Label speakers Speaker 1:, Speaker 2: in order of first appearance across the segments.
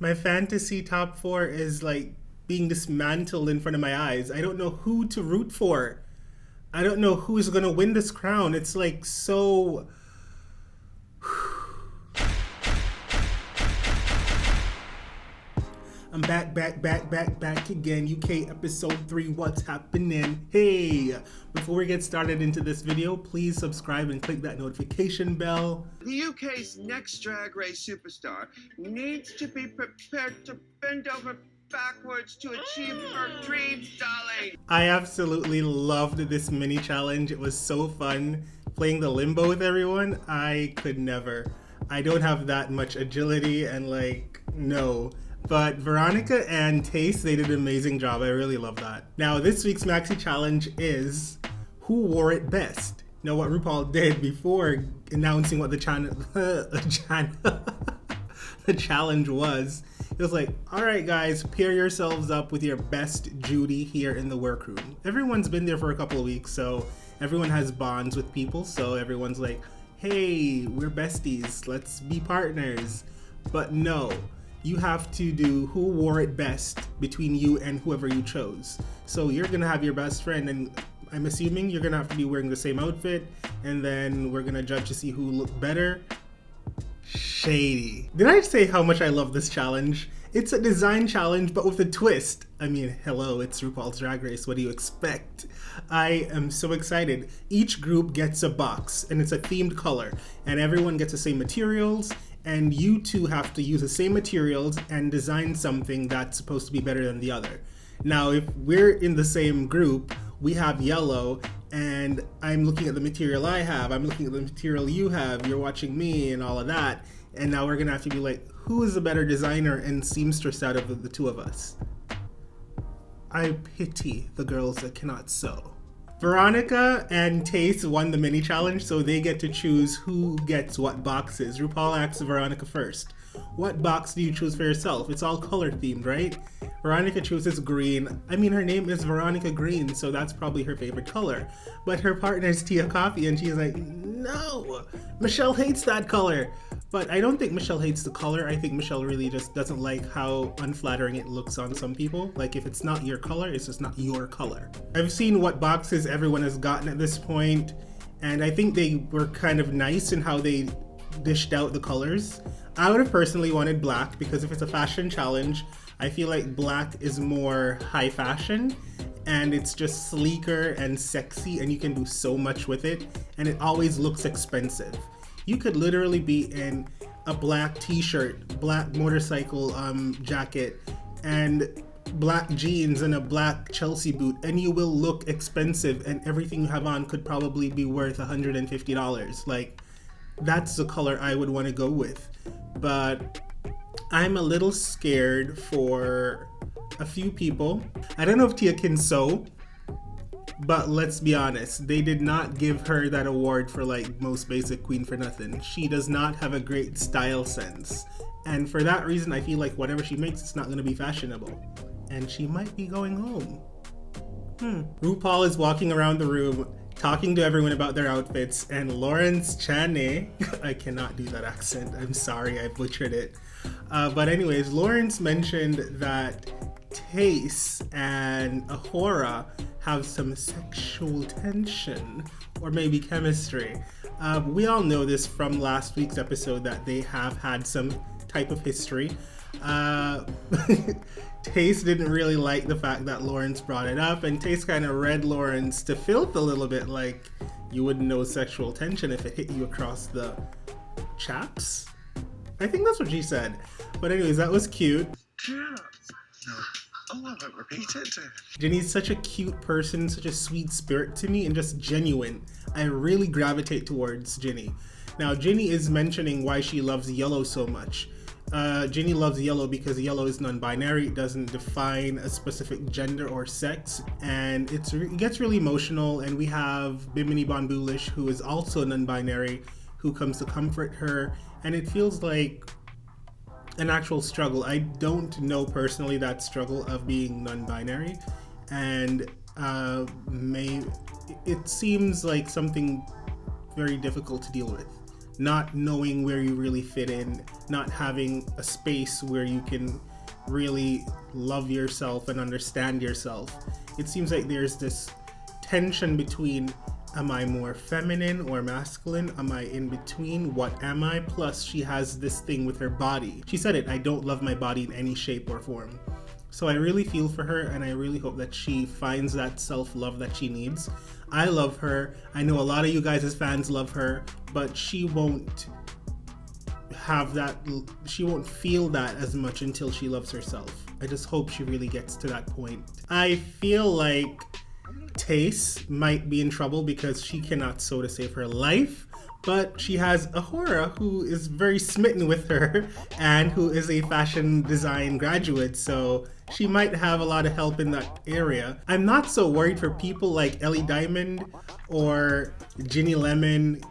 Speaker 1: My fantasy top four is like being dismantled in front of my eyes. I don't know who to root for. I don't know who is gonna win this crown. It's like so. I'm back again. UK episode 3. What's happening? Hey! Before we get started into this video, please subscribe and click that notification bell.
Speaker 2: The UK's next Drag Race superstar needs to be prepared to bend over backwards to achieve her dreams, darling.
Speaker 1: I absolutely loved this mini challenge. It was so fun playing the limbo with everyone. I could never. I don't have that much agility and no. But Veronica and Taste, they did an amazing job. I really love that. Now, this week's Maxi challenge is who wore it best. Now, what RuPaul did before announcing what the challenge was, it was like, all right, guys, pair yourselves up with your best Judy here in the workroom. Everyone's been there for a couple of weeks, so everyone has bonds with people. So everyone's like, hey, we're besties. Let's be partners. But no. You have to do who wore it best between you and whoever you chose. So you're gonna have your best friend, and I'm assuming you're gonna have to be wearing the same outfit, and then we're gonna judge to see who looked better. Shady. Did I say how much I love this challenge? It's a design challenge, but with a twist. I mean, hello, it's RuPaul's Drag Race. What do you expect? I am so excited. Each group gets a box, and it's a themed color, and everyone gets the same materials. And you two have to use the same materials and design something that's supposed to be better than the other. Now, if we're in the same group, we have yellow, and I'm looking at the material I have, I'm looking at the material you have, you're watching me and all of that. And now we're gonna have to be like, who is a better designer and seamstress out of the two of us? I pity the girls that cannot sew. Veronica and Taste won the mini challenge, so they get to choose who gets what boxes. RuPaul asks Veronica first, what box do you choose for yourself? It's all color themed, right? Veronica chooses green. I mean, her name is Veronica Green, so that's probably her favorite color. But her partner is Tia Coffee, and she's like, no, Michelle hates that color. But I don't think Michelle hates the color. I think Michelle really just doesn't like how unflattering it looks on some people. Like, if it's not your color, it's just not your color. I've seen what boxes everyone has gotten at this point, and I think they were kind of nice in how they dished out the colors. I would have personally wanted black, because if it's a fashion challenge, I feel like black is more high fashion, and it's just sleeker and sexy, and you can do so much with it, and it always looks expensive. You could literally be in a black t-shirt, black motorcycle jacket, and black jeans and a black Chelsea boot, and you will look expensive, and everything you have on could probably be worth $150. Like, that's the color I would want to go with. But I'm a little scared for a few people. I don't know if Tia can sew, but let's be honest, they did not give her that award for most basic queen for nothing. She does not have a great style sense. And for that reason, I feel like whatever she makes, it's not going to be fashionable. And she might be going home. RuPaul is walking around the room, talking to everyone about their outfits, and Lawrence Chaney, I cannot do that accent, I'm sorry, I butchered it. But anyways, Lawrence mentioned that Taste and Ahura have some sexual tension, or maybe chemistry. We all know this from last week's episode that they have had some type of history. Taste didn't really like the fact that Lawrence brought it up, and Taste kind of read Lawrence to filth a little bit, like you wouldn't know sexual tension if it hit you across the chaps. I think that's what she said. But anyways, that was cute.
Speaker 2: Yeah. Oh, I won't repeat it.
Speaker 1: Ginny's such a cute person, such a sweet spirit to me, and just genuine. I really gravitate towards Ginny. Now, Ginny is mentioning why she loves yellow so much. Ginny loves yellow because yellow is non-binary. It doesn't define a specific gender or sex, and it gets really emotional. And we have Bimini Bon Boolish, who is also non-binary, who comes to comfort her, and it feels like an actual struggle. I don't know personally that struggle of being non-binary, and it seems like something very difficult to deal with. not knowing where you really fit in, not having a space where you can really love yourself and understand yourself. It seems like there's this tension between, am I more feminine or masculine? Am I in between? What am I? Plus, she has this thing with her body. She said it, I don't love my body in any shape or form. So I really feel for her, and I really hope that she finds that self-love that she needs. I love her. I know a lot of you guys as fans love her, but she won't have that, she won't feel that as much until she loves herself. I just hope she really gets to that point. I feel like Tace might be in trouble because she cannot sew to save her life, but she has Ahura who is very smitten with her and who is a fashion design graduate, so she might have a lot of help in that area. I'm not so worried for people like Ellie Diamond or Ginny Lemon,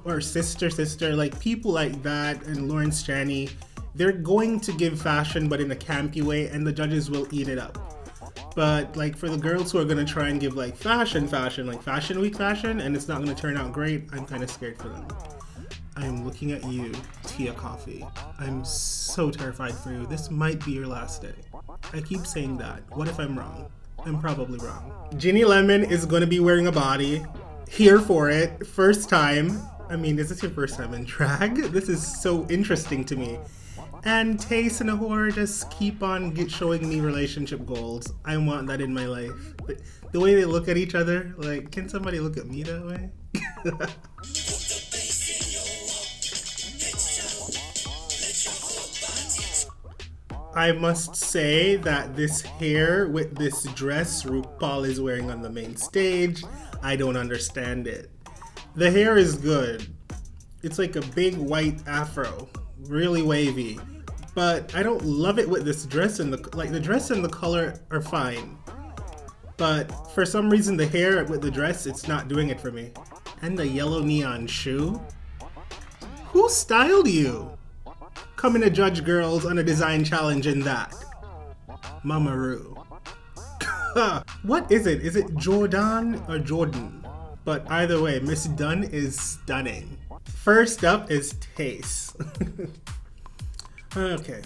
Speaker 1: or Sister, like people like that, and Lawrence Chaney. They're going to give fashion but in a campy way, and the judges will eat it up. But like for the girls who are gonna try and give like fashion, like fashion week fashion, and it's not gonna turn out great, I'm kind of scared for them. I'm looking at you, Tia Coffee. I'm so terrified for you. This might be your last day. I keep saying that. What if I'm wrong? I'm probably wrong. Ginny Lemon is gonna be wearing a body. Here for it. First time. I mean, is this your first time in drag? This is so interesting to me. And Tace and Ahura just keep on showing me relationship goals. I want that in my life. The way they look at each other, like, can somebody look at me that way? I must say that this hair with this dress RuPaul is wearing on the main stage, I don't understand it. The hair is good. It's like a big white afro, really wavy. But I don't love it with this dress, and the dress and the color are fine. But for some reason the hair with the dress, it's not doing it for me. And the yellow neon shoe? Who styled you? Coming to judge girls on a design challenge in that. Mama Ru. What is it? Is it Jordan or Jordan? But either way, Miss Dunn is stunning. First up is Tace. Okay.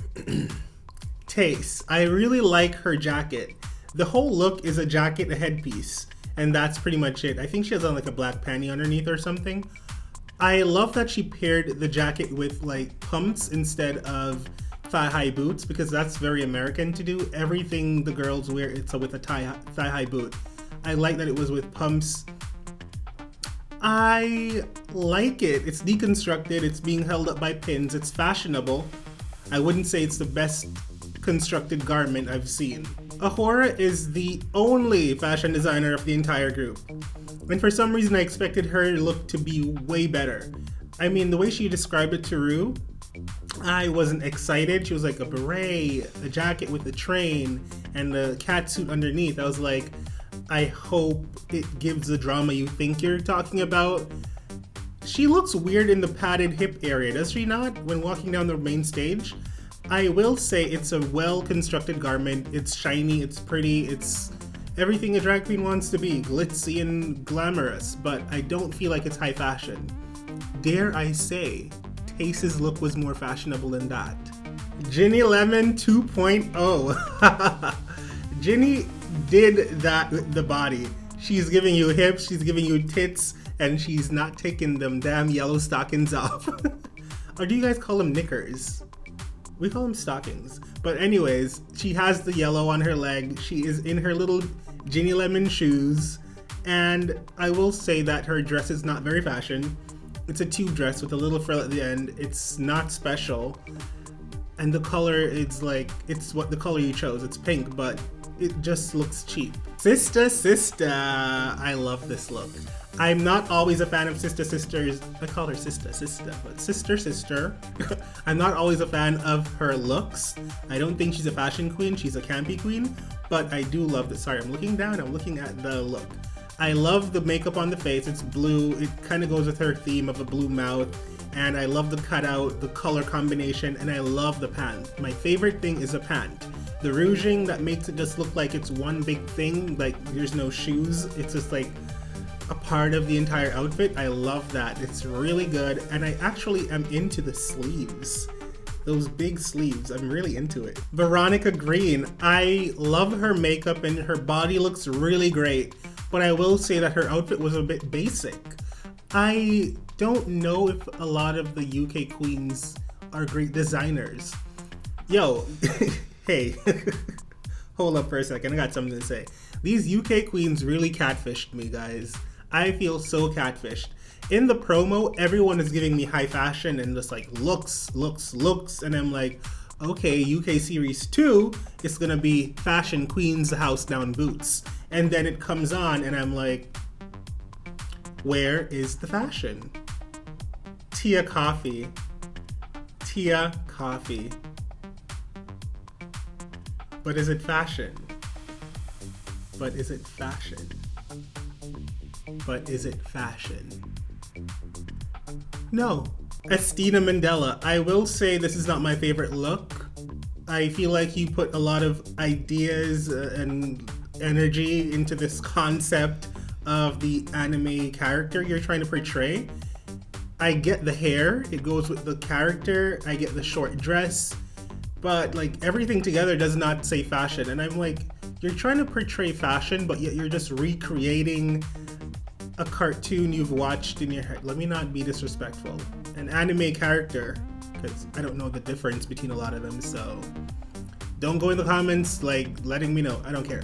Speaker 1: Tace. I really like her jacket. The whole look is a jacket, a headpiece, and that's pretty much it. I think she has on like a black panty underneath or something. I love that she paired the jacket with like pumps instead of thigh-high boots, because that's very American to do. Everything the girls wear, it's with a thigh-high boot. I like that it was with pumps. I like it. It's deconstructed. It's being held up by pins. It's fashionable. I wouldn't say it's the best constructed garment I've seen. Ahura is the only fashion designer of the entire group. And for some reason I expected her look to be way better. I mean, the way she described it to Ru, I wasn't excited. She was like a beret, a jacket with a train, and the cat suit underneath. I was like, I hope it gives the drama you think you're talking about. She looks weird in the padded hip area, does she not, when walking down the main stage? I will say it's a well-constructed garment. It's shiny, it's pretty, it's everything a drag queen wants to be, glitzy and glamorous, but I don't feel like it's high fashion. Dare I say, Tace's look was more fashionable than that. Ginny Lemon 2.0. Ginny did that with the body. She's giving you hips, she's giving you tits, and she's not taking them damn yellow stockings off. Or do you guys call them knickers? We call them stockings. But anyways, she has the yellow on her leg. She is in her little Ginny Lemon shoes. And I will say that her dress is not very fashion. It's a tube dress with a little frill at the end. It's not special. And the color is like, it's what the color you chose. It's pink, but it just looks cheap. Sister. I love this look. I'm not always a fan of sisters. I call her sister, but sister. I'm not always a fan of her looks. I don't think she's a fashion queen. She's a campy queen, but I do love this. Sorry, I'm looking down. I'm looking at the look. I love the makeup on the face. It's blue. It kind of goes with her theme of a blue mouth. And I love the cutout, the color combination, and I love the pant. My favorite thing is a pant. The rouging that makes it just look like it's one big thing, like there's no shoes. It's just like, a part of the entire outfit. I love that. It's really good. And I actually am into the sleeves. Those big sleeves, I'm really into it. Veronica Green, I love her makeup and her body looks really great. But I will say that her outfit was a bit basic. I don't know if a lot of the UK queens are great designers. Yo, hey, hold up for a second, I got something to say. These UK queens really catfished me, guys. I feel so catfished. In the promo, everyone is giving me high fashion and just like looks, and I'm like, okay, UK Series 2 is gonna be fashion queens, house down boots. And then it comes on and I'm like, where is the fashion? Tia Coffee. But is it fashion? But is it fashion? But is it fashion? No. Estina Mandela. I will say this is not my favorite look. I feel like you put a lot of ideas and energy into this concept of the anime character you're trying to portray. I get the hair, it goes with the character, I get the short dress, but like everything together does not say fashion. And I'm like, you're trying to portray fashion, but yet you're just recreating a cartoon you've watched in your head. Let me not be disrespectful. An anime character, because I don't know the difference between a lot of them, so don't go in the comments like letting me know. I don't care.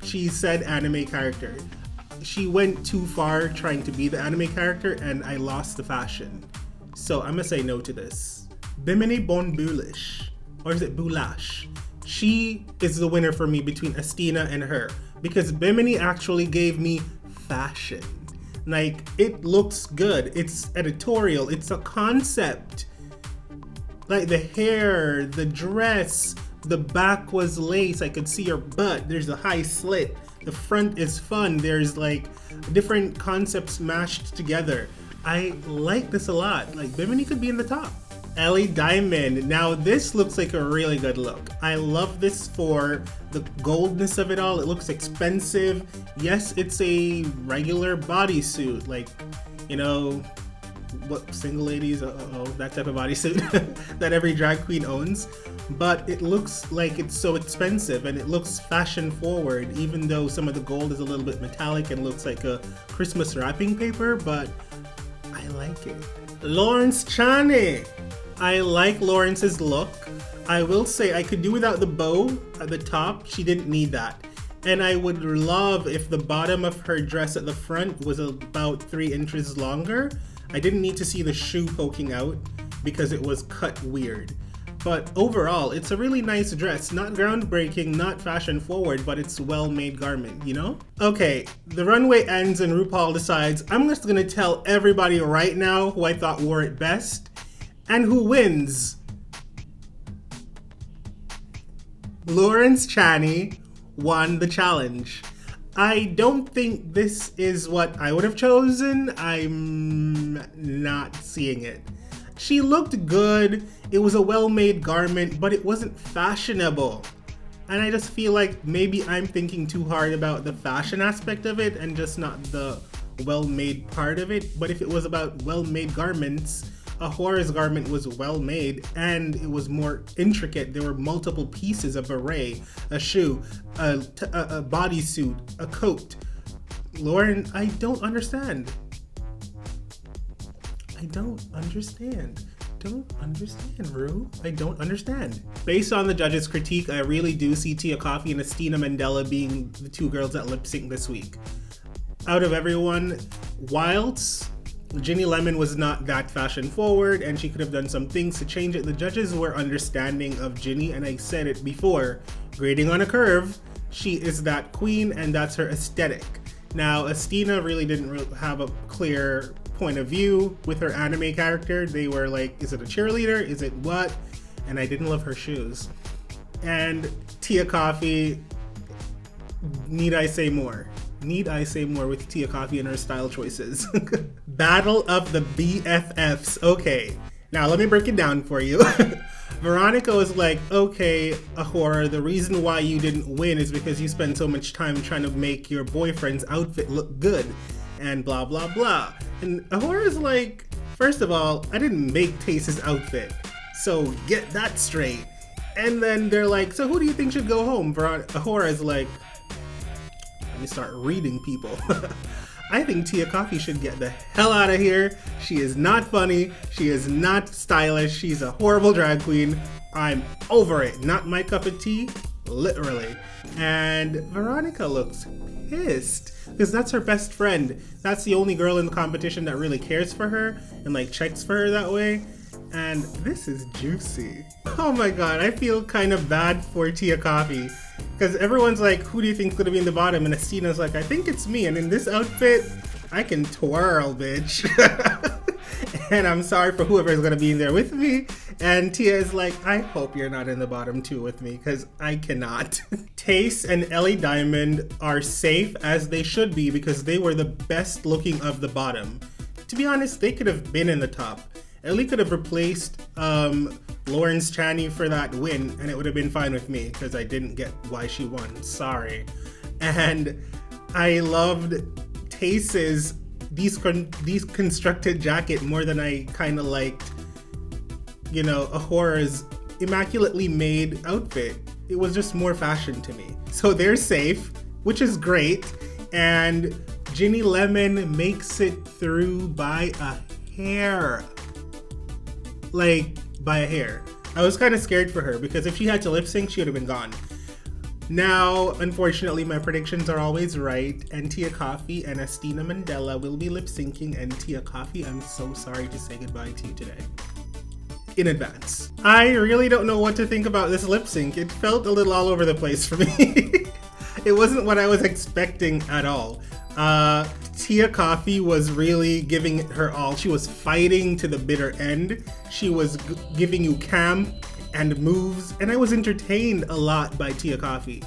Speaker 1: She said anime character. She went too far trying to be the anime character and I lost the fashion. So I'm gonna say no to this. Bimini Bon Boulash, or is it Boulash? She is the winner for me between Estina and her because Bimini actually gave me fashion. Like, it looks good. It's editorial. It's a concept. Like the hair, the dress, the back was lace. I could see her butt. There's a high slit. The front is fun. There's like different concepts mashed together. I like this a lot. Like, Bimini could be in the top. Ellie Diamond. Now this looks like a really good look. I love this for the goldness of it all. It looks expensive. Yes, it's a regular bodysuit. Like, you know, what single ladies, that type of bodysuit that every drag queen owns. But it looks like it's so expensive and it looks fashion forward, even though some of the gold is a little bit metallic and looks like a Christmas wrapping paper, but I like it. Lawrence Chaney. I like Lawrence's look. I will say I could do without the bow at the top. She didn't need that. And I would love if the bottom of her dress at the front was about 3 inches longer. I didn't need to see the shoe poking out because it was cut weird. But overall, it's a really nice dress. Not groundbreaking, not fashion forward, but it's a well-made garment, you know? Okay, the runway ends and RuPaul decides, I'm just gonna tell everybody right now who I thought wore it best and who wins. Lawrence Chaney won the challenge. I don't think this is what I would have chosen. I'm not seeing it. She looked good. It was a well-made garment, but it wasn't fashionable. And I just feel like maybe I'm thinking too hard about the fashion aspect of it and just not the well-made part of it. But if it was about well-made garments, a horror's garment was well-made and it was more intricate. There were multiple pieces, a beret, a shoe, a bodysuit, a coat. Lauren, I don't understand. I don't understand. Rue. I don't understand. Based on the judges' critique, I really do see Tia Coffee and Estina Mandela being the 2 girls that lip sync this week. Out of everyone, whilst Ginny Lemon was not that fashion forward and she could have done some things to change it, the judges were understanding of Ginny, and I said it before, grading on a curve, she is that queen and that's her aesthetic. Now, Estina really didn't have a clear point of view with her anime character. They were like, is it a cheerleader? Is it what? And I didn't love her shoes. And Tia Coffee, need I say more? Need I say more with Tia Coffee and her style choices? Battle of the BFFs. Okay, now let me break it down for you. Veronica was like, okay, Ahura, the reason why you didn't win is because you spent so much time trying to make your boyfriend's outfit look good and blah, blah, blah. And Ahura's like, first of all, I didn't make Tace's outfit, so get that straight. And then they're like, so who do you think should go home? Ahura's like, let me start reading people. I think Tia Coffee should get the hell out of here. She is not funny. She is not stylish. She's a horrible drag queen. I'm over it. Not my cup of tea, literally. And Veronica looks pissed because that's her best friend. That's the only girl in the competition that really cares for her and like checks for her that way. And this is juicy. Oh my god, I feel kind of bad for Tia Coffee. Because everyone's like, who do you think's gonna be in the bottom? And Astina's like, I think it's me. And in this outfit, I can twirl, bitch. And I'm sorry for whoever's gonna be in there with me. And Tia is like, I hope you're not in the bottom two with me, because I cannot. Tace and Ellie Diamond are safe as they should be because they were the best looking of the bottom. To be honest, they could have been in the top. Ellie could have replaced Lawrence Chaney for that win, and it would have been fine with me because I didn't get why she won. Sorry. And I loved Tace's deconstructed jacket more than I kind of liked, you know, Ahura's immaculately made outfit. It was just more fashion to me. So they're safe, which is great. And Ginny Lemon makes it through by a hair. Like, by a hair. I was kind of scared for her because if she had to lip sync, she would have been gone. Now, unfortunately, my predictions are always right, and Tia Coffee and Astina Mandela will be lip syncing. And Tia Coffee, I'm so sorry to say goodbye to you today. In advance. I really don't know what to think about this lip sync. It felt a little all over the place for me. It wasn't what I was expecting at all. Tia Coffee was really giving it her all. She was fighting to the bitter end. She was giving you camp and moves, and I was entertained a lot by Tia Coffee.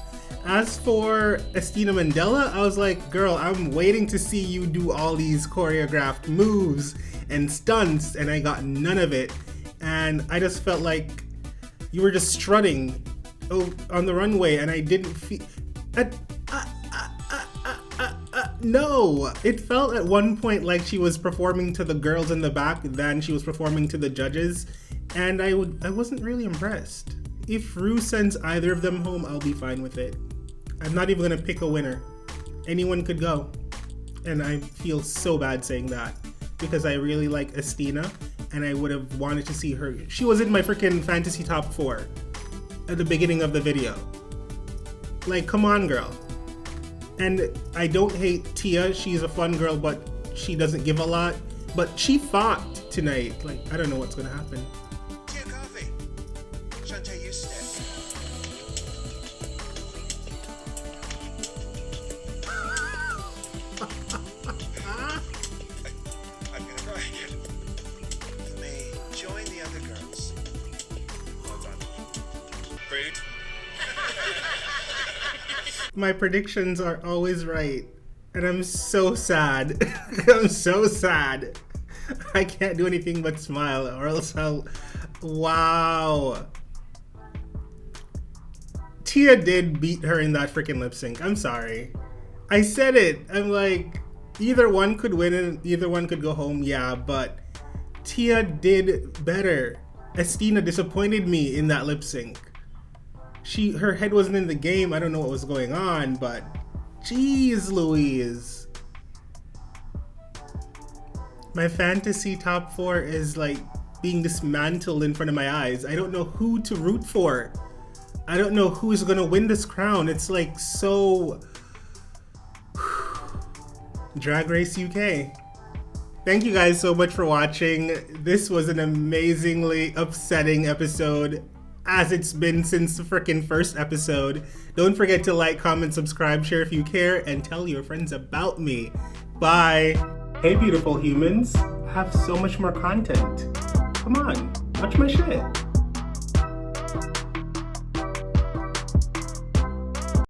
Speaker 1: As for Astina Mandela, I was like, girl, I'm waiting to see you do all these choreographed moves and stunts, and I got none of it. And I just felt like you were just strutting on the runway, and I didn't feel... No! It felt at one point like she was performing to the girls in the back than she was performing to the judges, and I wasn't really impressed. If Rue sends either of them home, I'll be fine with it. I'm not even gonna pick a winner. Anyone could go. And I feel so bad saying that because I really like Astina and I would have wanted to see her. She was in my freaking fantasy top 4 at the beginning of the video. Like, come on, girl. And I don't hate Tia, she's a fun girl, but she doesn't give a lot. But she fought tonight. Like, I don't know what's gonna happen.
Speaker 2: Tia Coffee, Shantae, you step. I'm gonna go again. You may join the other girls. Hold on. Rude.
Speaker 1: My predictions are always right, and I'm so sad. I'm so sad. I can't do anything but smile, or else I'll... Wow. Tia did beat her in that freaking lip sync. I'm sorry. I said it. I'm like, either one could win and either one could go home, yeah, but Tia did better. Astina disappointed me in that lip sync. Her head wasn't in the game. I don't know what was going on, but jeez Louise. My fantasy top 4 is like being dismantled in front of my eyes. I don't know who to root for. I don't know who's gonna win this crown. It's like so... Drag Race UK. Thank you guys so much for watching. This was an amazingly upsetting episode, as it's been since the freaking first episode. Don't forget to like, comment, subscribe, share if you care, and tell your friends about me. Bye. Hey beautiful humans, I have so much more content. Come on, watch my shit.